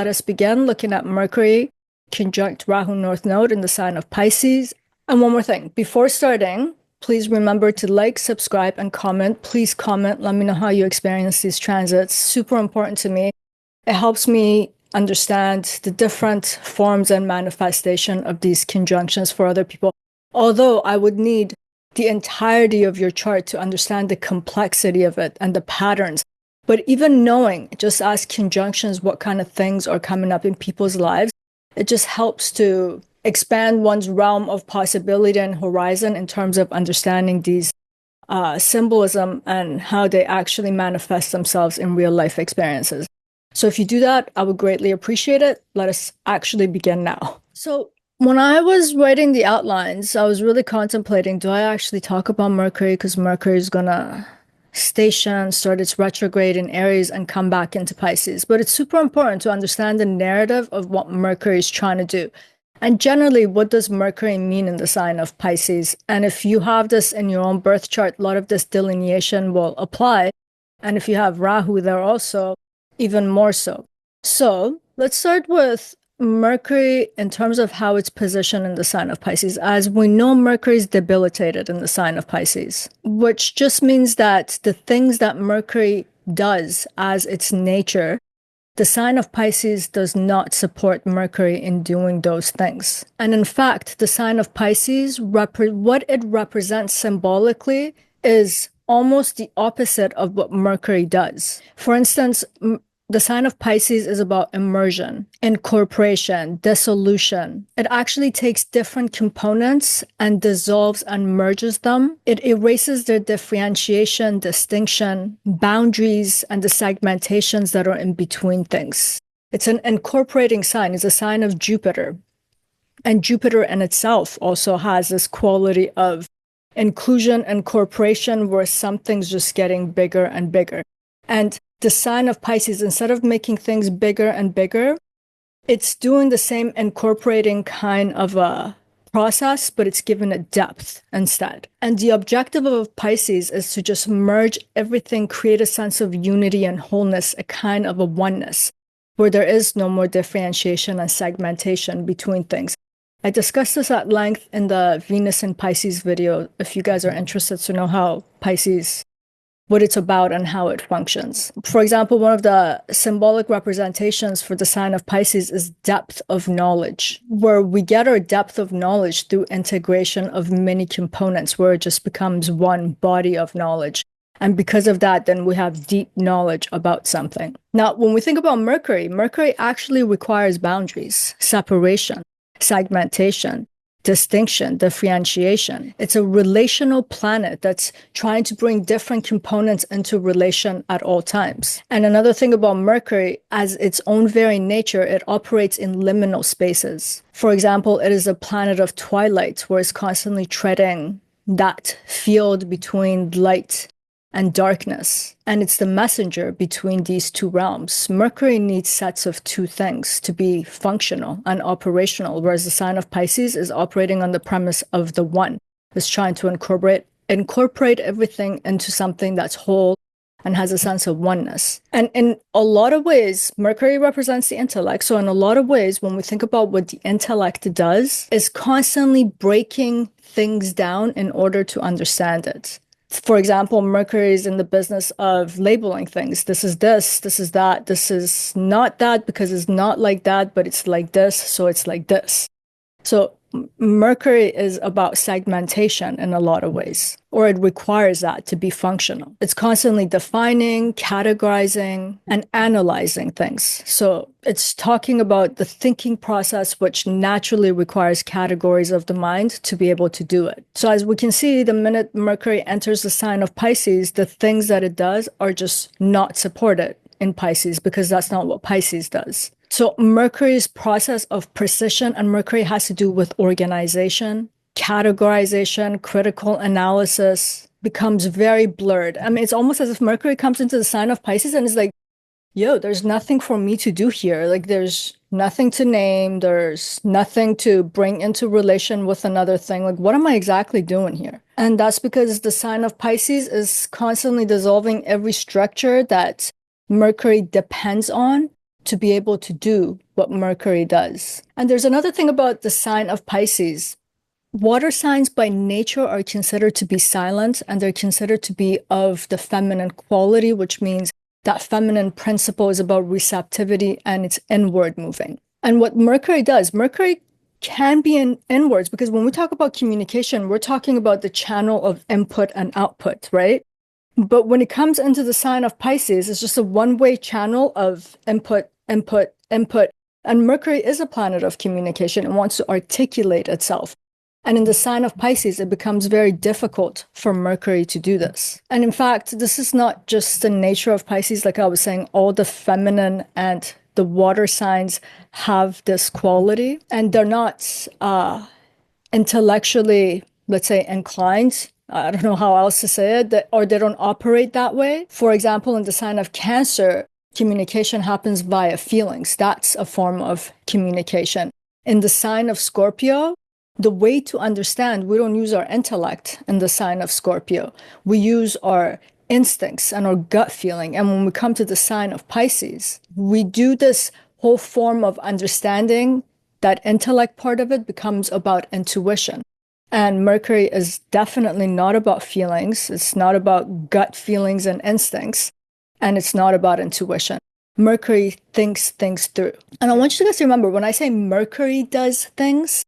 let us begin looking at Mercury Conjunct Rahu North Node in the sign of Pisces. And one more thing, before starting, please remember to like, subscribe, and comment. Please comment. Let me know how you experience these transits. Super important to me. It helps me understand the different forms and manifestation of these conjunctions for other people. Although I would need the entirety of your chart to understand the complexity of it and the patterns. But even knowing, just as conjunctions, what kind of things are coming up in people's lives, it just helps to expand one's realm of possibility and horizon in terms of understanding these symbolism and how they actually manifest themselves in real life experiences. So if you do that, I would greatly appreciate it. Let us actually begin now. So when I was writing the outlines, I was really contemplating, do I actually talk about Mercury? Because Mercury is gonna station, start its retrograde in Aries and come back into Pisces. But it's super important to understand the narrative of what Mercury is trying to do. And generally, what does Mercury mean in the sign of Pisces? And if you have this in your own birth chart, a lot of this delineation will apply. And if you have Rahu there also, even more so. So let's start with Mercury in terms of how it's positioned in the sign of Pisces. As we know, Mercury is debilitated in the sign of Pisces, which just means that the things that Mercury does as its nature, the sign of Pisces does not support Mercury in doing those things. And in fact, the sign of Pisces, what it represents symbolically is almost the opposite of what Mercury does. For instance, the sign of Pisces is about immersion, incorporation, dissolution. It actually takes different components and dissolves and merges them. It erases their differentiation, distinction, boundaries, and the segmentations that are in between things. It's an incorporating sign. It's a sign of Jupiter. And Jupiter in itself also has this quality of inclusion, incorporation, where something's just getting bigger and bigger. And the sign of Pisces, instead of making things bigger and bigger, it's doing the same incorporating kind of a process, but it's given it depth instead. And the objective of Pisces is to just merge everything, create a sense of unity and wholeness, a kind of a oneness, where there is no more differentiation and segmentation between things. I discussed this at length in the Venus in Pisces video, if you guys are interested to know how Pisces, what it's about and how it functions. For example, one of the symbolic representations for the sign of Pisces is depth of knowledge, where we get our depth of knowledge through integration of many components, where it just becomes one body of knowledge. And because of that, then we have deep knowledge about something. Now, when we think about Mercury, Mercury actually requires boundaries, separation, segmentation, distinction, differentiation. It's a relational planet that's trying to bring different components into relation at all times. And another thing about Mercury, as its own very nature, it operates in liminal spaces. For example, it is a planet of twilight, where it's constantly treading that field between light and darkness. And it's the messenger between these two realms. Mercury needs sets of two things to be functional and operational, whereas the sign of Pisces is operating on the premise of the one. It's trying to incorporate everything into something that's whole and has a sense of oneness. And in a lot of ways, Mercury represents the intellect. So in a lot of ways, when we think about what the intellect does, is constantly breaking things down in order to understand it. For example, Mercury is in the business of labeling things. This is that, this is not that because it's not like that, but it's like this, so it's like this. So Mercury is about segmentation in a lot of ways, or it requires that to be functional. It's constantly defining, categorizing, and analyzing things. So it's talking about the thinking process, which naturally requires categories of the mind to be able to do it. So as we can see, the minute Mercury enters the sign of Pisces, the things that it does are just not supported in Pisces, because that's not what Pisces does. So Mercury's process of precision, and Mercury has to do with organization, categorization, critical analysis, becomes very blurred. I mean, it's almost as if Mercury comes into the sign of Pisces and is like, yo, there's nothing for me to do here. Like, there's nothing to name. There's nothing to bring into relation with another thing. Like, what am I exactly doing here? And that's because the sign of Pisces is constantly dissolving every structure that Mercury depends on to be able to do what Mercury does. And there's another thing about the sign of Pisces. Water signs by nature are considered to be silent, and they're considered to be of the feminine quality, which means that feminine principle is about receptivity and it's inward moving. And what Mercury does, Mercury can be inwards, because when we talk about communication, we're talking about the channel of input and output, right? But when it comes into the sign of Pisces, it's just a one-way channel of input, input, input. And Mercury is a planet of communication and wants to articulate itself. And in the sign of Pisces, it becomes very difficult for Mercury to do this. And in fact, this is not just the nature of Pisces. Like I was saying, all the feminine and the water signs have this quality, and they're not intellectually, let's say, inclined. I don't know how else to say it, or they don't operate that way. For example, in the sign of Cancer, communication happens via feelings. That's a form of communication. In the sign of Scorpio, the way to understand, we don't use our intellect in the sign of Scorpio. We use our instincts and our gut feeling. And when we come to the sign of Pisces, we do this whole form of understanding. That intellect part of it becomes about intuition. And Mercury is definitely not about feelings. It's not about gut feelings and instincts. And it's not about intuition. Mercury thinks things through. And I want you guys to remember, when I say Mercury does things,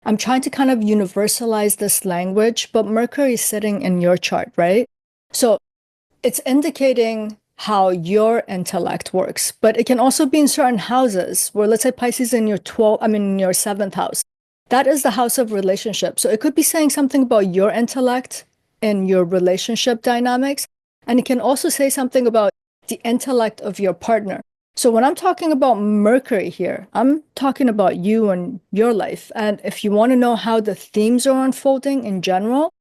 I'm trying to kind of universalize this language, but Mercury is sitting in your chart, right? So it's indicating how your intellect works, but it can also be in certain houses where, let's say Pisces in your in your 7th house. That is the house of relationships. So it could be saying something about your intellect and your relationship dynamics. And it can also say something about the intellect of your partner. So when I'm talking about Mercury here, I'm talking about you and your life. And if you want to know how the themes are unfolding in general,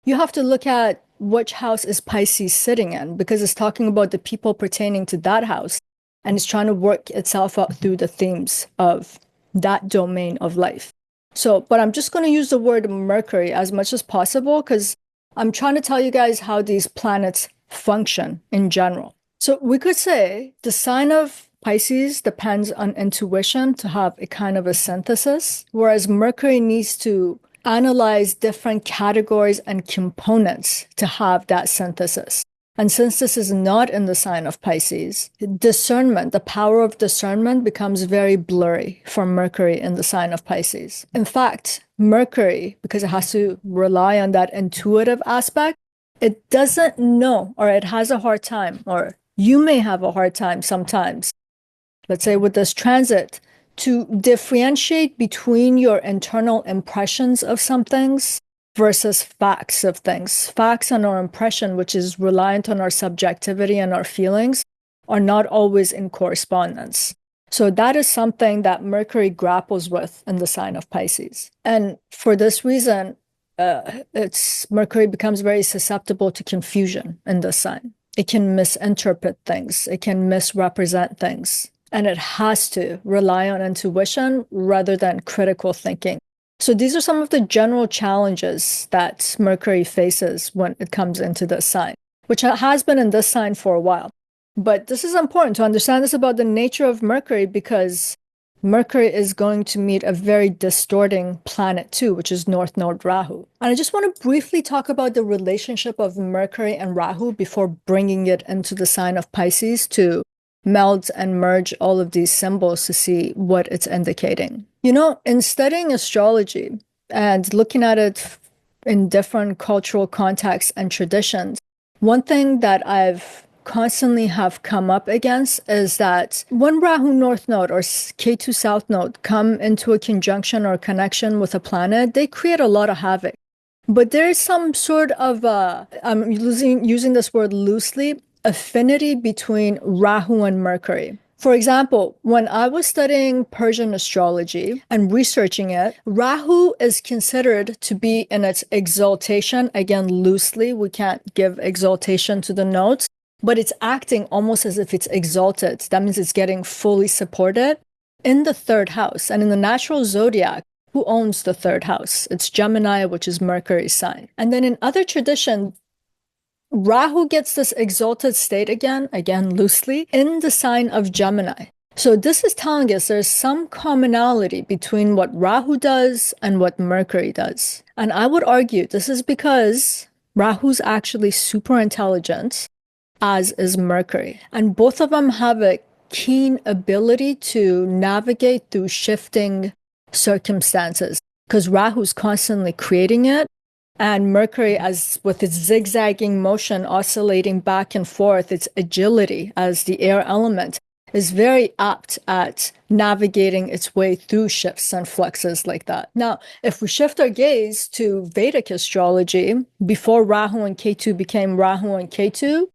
you have to look at which house is Pisces sitting in, because it's talking about the people pertaining to that house. And it's trying to work itself out through the themes of that domain of life. So, but I'm just going to use the word Mercury as much as possible, because I'm trying to tell you guys how these planets function in general. So we could say the sign of Pisces depends on intuition to have a kind of a synthesis, whereas Mercury needs to analyze different categories and components to have that synthesis. And since this is not in the sign of Pisces, discernment, the power of discernment becomes very blurry for Mercury in the sign of Pisces. In fact, Mercury, because it has to rely on that intuitive aspect, it doesn't know, or it has a hard time, or you may have a hard time sometimes, let's say with this transit, to differentiate between your internal impressions of some things versus facts of things. Facts and our impression, which is reliant on our subjectivity and our feelings, are not always in correspondence. So that is something that Mercury grapples with in the sign of Pisces. And for this reason, Mercury becomes very susceptible to confusion in this sign. It can misinterpret things. It can misrepresent things. And it has to rely on intuition rather than critical thinking. So these are some of the general challenges that Mercury faces when it comes into this sign, which has been in this sign for a while. But this is important to understand this about the nature of Mercury, because Mercury is going to meet a very distorting planet too, which is North Node Rahu. And I just want to briefly talk about the relationship of Mercury and Rahu before bringing it into the sign of Pisces to meld and merge all of these symbols to see what it's indicating. You know, in studying astrology and looking at it in different cultural contexts and traditions, one thing that I've constantly have come up against is that when Rahu North Node or Ketu South Node come into a conjunction or connection with a planet, they create a lot of havoc. But there is some sort of, I'm using this word loosely, affinity between Rahu and Mercury. For example, when I was studying Persian astrology and researching it, Rahu is considered to be in its exaltation. Again, loosely, we can't give exaltation to the nodes, but it's acting almost as if it's exalted. That means it's getting fully supported in the 3rd house. And in the natural zodiac, who owns the 3rd house? It's Gemini, which is Mercury's sign. And then in other traditions, Rahu gets this exalted state again loosely, in the sign of Gemini. So this is telling us there's some commonality between what Rahu does and what Mercury does. And I would argue this is because Rahu's actually super intelligent, as is Mercury. And both of them have a keen ability to navigate through shifting circumstances because Rahu's constantly creating it. And Mercury, as with its zigzagging motion, oscillating back and forth, its agility as the air element, is very apt at navigating its way through shifts and fluxes like that. Now, if we shift our gaze to Vedic astrology, before Rahu and Ketu became Rahu and Ketu,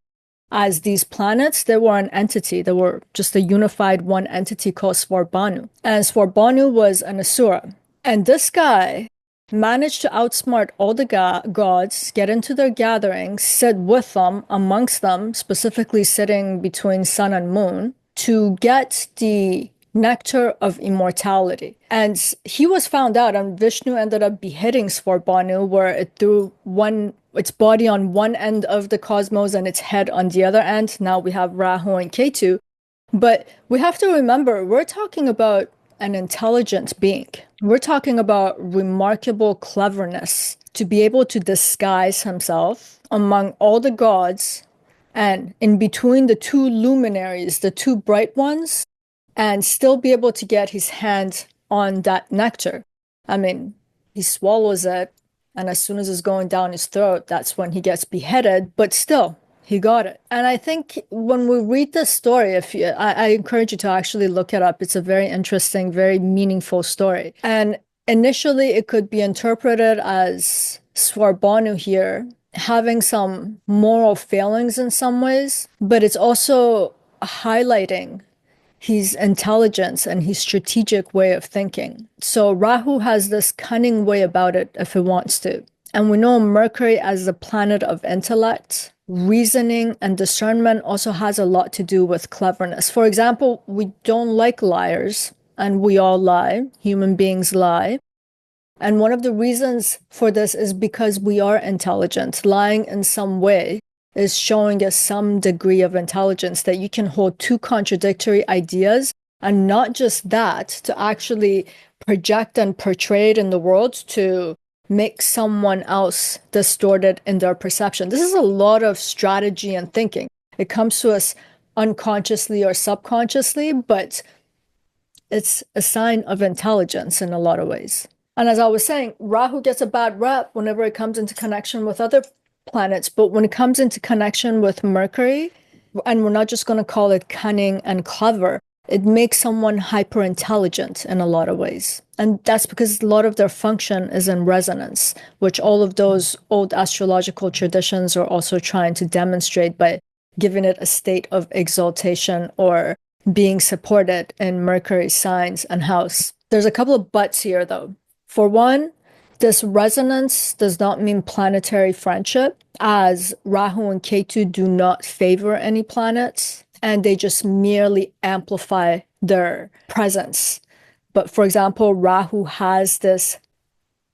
as these planets, they were an entity. They were just a unified one entity called Svarbhanu. And Svarbhanu was an Asura. And this guy managed to outsmart all the gods, get into their gatherings, sit with them, amongst them, specifically sitting between sun and moon, to get the nectar of immortality. And he was found out, and Vishnu ended up beheading Svarbhanu, where it threw its body on one end of the cosmos and its head on the other end. Now we have Rahu and Ketu. But we have to remember, we're talking about an intelligent being. We're talking about remarkable cleverness to be able to disguise himself among all the gods and in between the two luminaries, the two bright ones, and still be able to get his hand on that nectar. I mean, he swallows it, and as soon as it's going down his throat, that's when he gets beheaded, but still, he got it. And I think when we read this story, I encourage you to actually look it up. It's a very interesting, very meaningful story. And initially, it could be interpreted as Svarbhanu here having some moral failings in some ways, but it's also highlighting his intelligence and his strategic way of thinking. So Rahu has this cunning way about it if it wants to. And we know Mercury as the planet of intellect, reasoning, and discernment also has a lot to do with cleverness. For example, we don't like liars, and we all lie. Human beings lie. And one of the reasons for this is because we are intelligent. Lying in some way is showing us some degree of intelligence, that you can hold two contradictory ideas, and not just that, to actually project and portray it in the world to make someone else distorted in their perception. This is a lot of strategy and thinking. It comes to us unconsciously or subconsciously, but it's a sign of intelligence in a lot of ways. And as I was saying, Rahu gets a bad rep whenever it comes into connection with other planets, but when it comes into connection with Mercury, and we're not just going to call it cunning and clever, it makes someone hyper intelligent in a lot of ways. And that's because a lot of their function is in resonance, which all of those old astrological traditions are also trying to demonstrate by giving it a state of exaltation or being supported in Mercury's signs and house. There's a couple of buts here, though. For one, this resonance does not mean planetary friendship, as Rahu and Ketu do not favor any planets, and they just merely amplify their presence. But for example, Rahu has this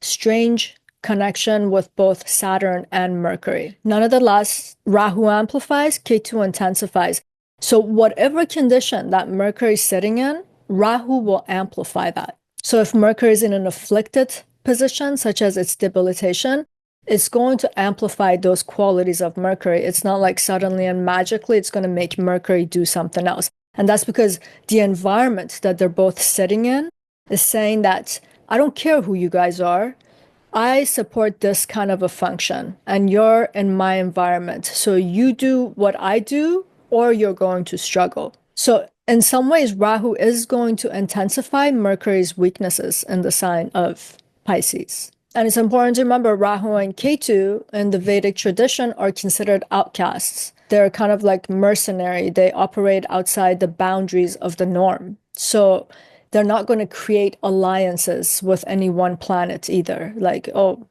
strange connection with both Saturn and Mercury. Nonetheless, Rahu amplifies, Ketu intensifies. So whatever condition that Mercury is sitting in, Rahu will amplify that. So if Mercury is in an afflicted position, such as its debilitation, it's going to amplify those qualities of Mercury. It's not like suddenly and magically it's going to make Mercury do something else. And that's because the environment that they're both sitting in is saying that, I don't care who you guys are, I support this kind of a function, and you're in my environment. So you do what I do, or you're going to struggle. So in some ways, Rahu is going to intensify Mercury's weaknesses in the sign of Pisces. And it's important to remember Rahu and Ketu in the Vedic tradition are considered outcasts. They're kind of like mercenary. They operate outside the boundaries of the norm. So they're not going to create alliances with any one planet either. Like, oh,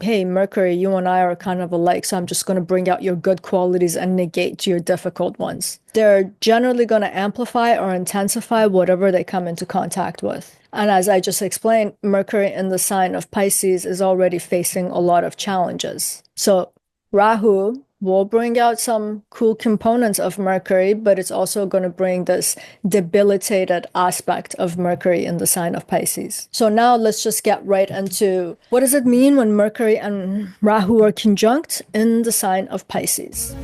hey, Mercury, you and I are kind of alike, so I'm just going to bring out your good qualities and negate your difficult ones. They're generally going to amplify or intensify whatever they come into contact with. And as I just explained, Mercury in the sign of Pisces is already facing a lot of challenges. So Rahu will bring out some cool components of Mercury, but it's also going to bring this debilitated aspect of Mercury in the sign of Pisces. So now let's just get right into what does it mean when Mercury and Rahu are conjunct in the sign of Pisces.